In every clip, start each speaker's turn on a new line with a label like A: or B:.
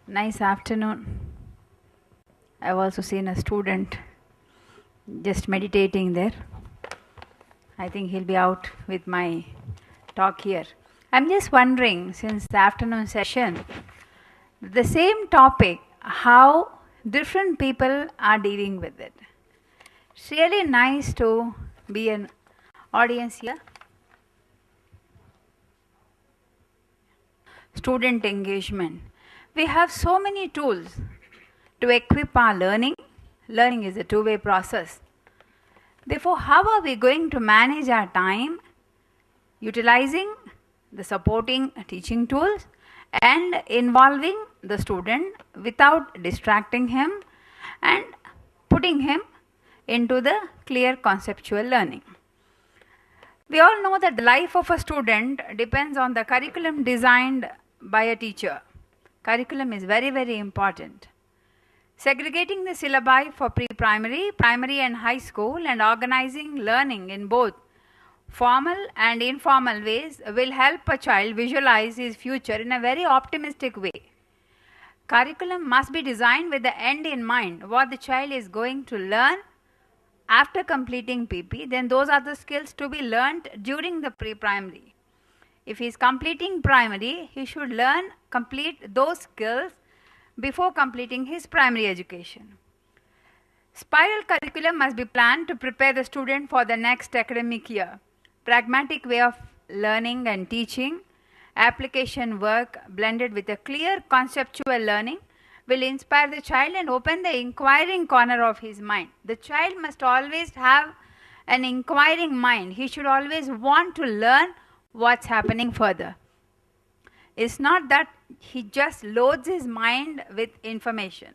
A: Nice afternoon. I've also seen a student just meditating there. I think he'll be out with my talk here. I'm just wondering, since the afternoon session, the same topic, how different people are dealing with it. It's really nice to be an audience here. Student engagement. We have so many tools to equip our learning. Learning is a two-way process. Therefore, how are we going to manage our time utilizing the supporting teaching tools and involving the student without distracting him and putting him into the clear conceptual learning? We all know that the life of a student depends on the curriculum designed by a teacher. Curriculum is very, very important. Segregating the syllabi for pre-primary, primary and high school and organizing learning in both formal and informal ways will help a child visualize his future in a very optimistic way. Curriculum must be designed with the end in mind, what the child is going to learn after completing PP, then those are the skills to be learned during the pre-primary. If he is completing primary, he should complete those skills before completing his primary education. Spiral curriculum must be planned to prepare the student for the next academic year. Pragmatic way of learning and teaching, application work blended with a clear conceptual learning will inspire the child and open the inquiring corner of his mind. The child must always have an inquiring mind. He should always want to learn what's happening further. It's not that he just loads his mind with information.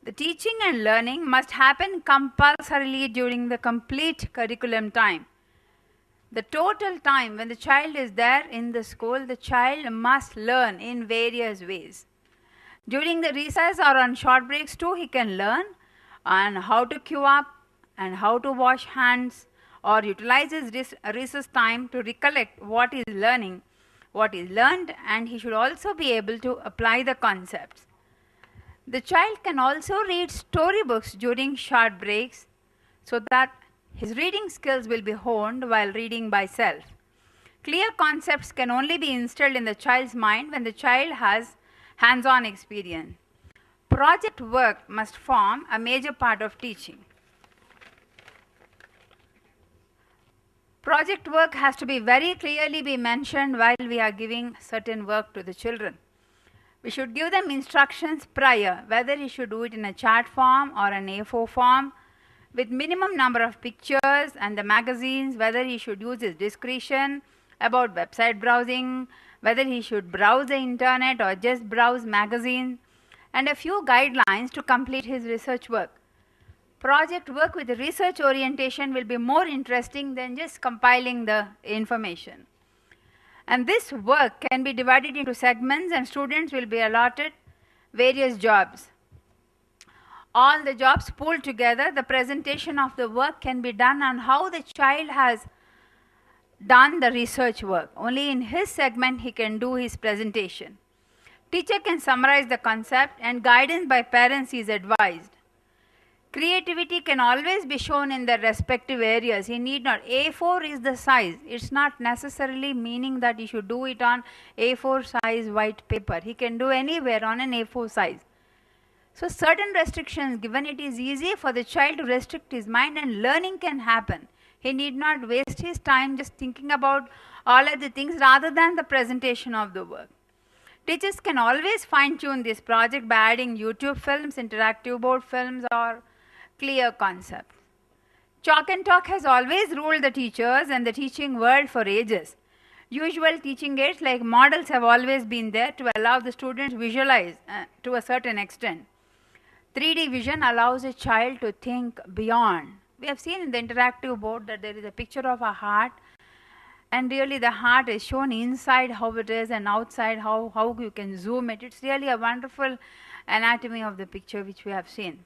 A: The teaching and learning must happen compulsorily during the complete curriculum time. The total time when the child is there in the school, the child must learn in various ways. During the recess or on short breaks too, he can learn on how to queue up and how to wash hands or utilize his recess time to recollect what is learned, and he should also be able to apply the concepts. The child can also read storybooks during short breaks so that his reading skills will be honed while reading by self. Clear concepts can only be instilled in the child's mind when the child has hands-on experience. Project work must form a major part of teaching. Project work has to be very clearly be mentioned while we are giving certain work to the children. We should give them instructions prior, whether he should do it in a chart form or an A4 form, with minimum number of pictures and the magazines, whether he should use his discretion about website browsing, whether he should browse the internet or just browse magazines, and a few guidelines to complete his research work. Project work with research orientation will be more interesting than just compiling the information. And this work can be divided into segments and students will be allotted various jobs. All the jobs pooled together, the presentation of the work can be done on how the child has done the research work. Only in his segment he can do his presentation. Teacher can summarize the concept and guidance by parents is advised. Creativity can always be shown in the respective areas. He need not. A4 is the size. It's not necessarily meaning that he should do it on A4 size white paper. He can do anywhere on an A4 size. So certain restrictions given, it is easy for the child to restrict his mind and learning can happen. He need not waste his time just thinking about all of the things rather than the presentation of the work. Teachers can always fine-tune this project by adding YouTube films, interactive board films or clear concepts. Chalk and talk has always ruled the teachers and the teaching world for ages. Usual teaching aids like models have always been there to allow the students to visualize to a certain extent. 3D vision allows a child to think beyond. We have seen in the interactive board that there is a picture of a heart, and really the heart is shown inside how it is and outside how you can zoom it. It's really a wonderful anatomy of the picture which we have seen.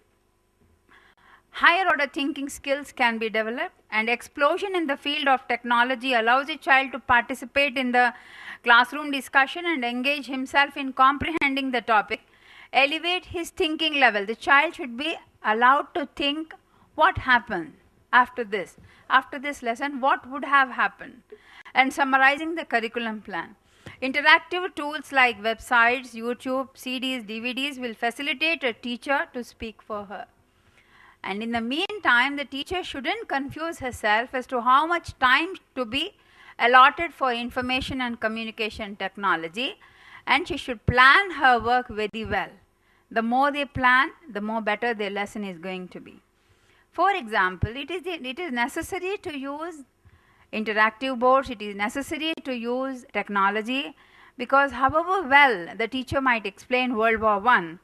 A: Higher order thinking skills can be developed, and explosion in the field of technology allows a child to participate in the classroom discussion and engage himself in comprehending the topic, elevate his thinking level. The child should be allowed to think what happened after this lesson, what would have happened, and summarizing the curriculum plan. Interactive tools like websites, YouTube, CDs, DVDs will facilitate a teacher to speak for her. And in the meantime, the teacher shouldn't confuse herself as to how much time to be allotted for information and communication technology, and she should plan her work very well. The more they plan, the more better their lesson is going to be. For example, it is necessary to use interactive boards, it is necessary to use technology, because however well the teacher might explain World War I,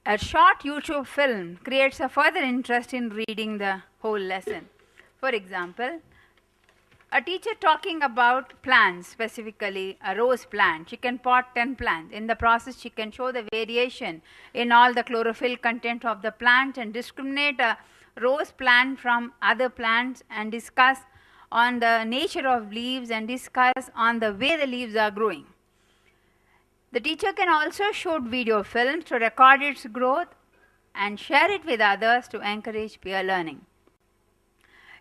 A: a short YouTube film creates a further interest in reading the whole lesson. For example, a teacher talking about plants, specifically a rose plant, she can pot 10 plants. In the process, she can show the variation in all the chlorophyll content of the plant and discriminate a rose plant from other plants and discuss on the nature of leaves and discuss on the way the leaves are growing. The teacher can also shoot video films to record its growth and share it with others to encourage peer learning.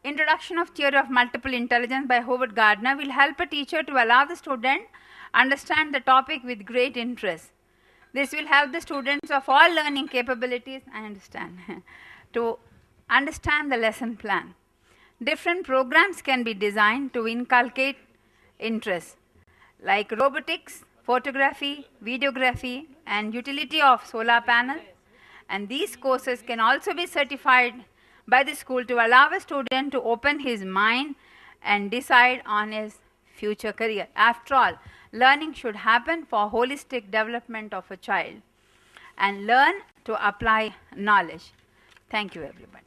A: Introduction of Theory of Multiple Intelligence by Howard Gardner will help a teacher to allow the student understand the topic with great interest. This will help the students of all learning capabilities, to understand the lesson plan. Different programs can be designed to inculcate interest, like robotics, photography, videography, and utility of solar panels. And these courses can also be certified by the school to allow a student to open his mind and decide on his future career. After all, learning should happen for holistic development of a child and learn to apply knowledge. Thank you, everybody.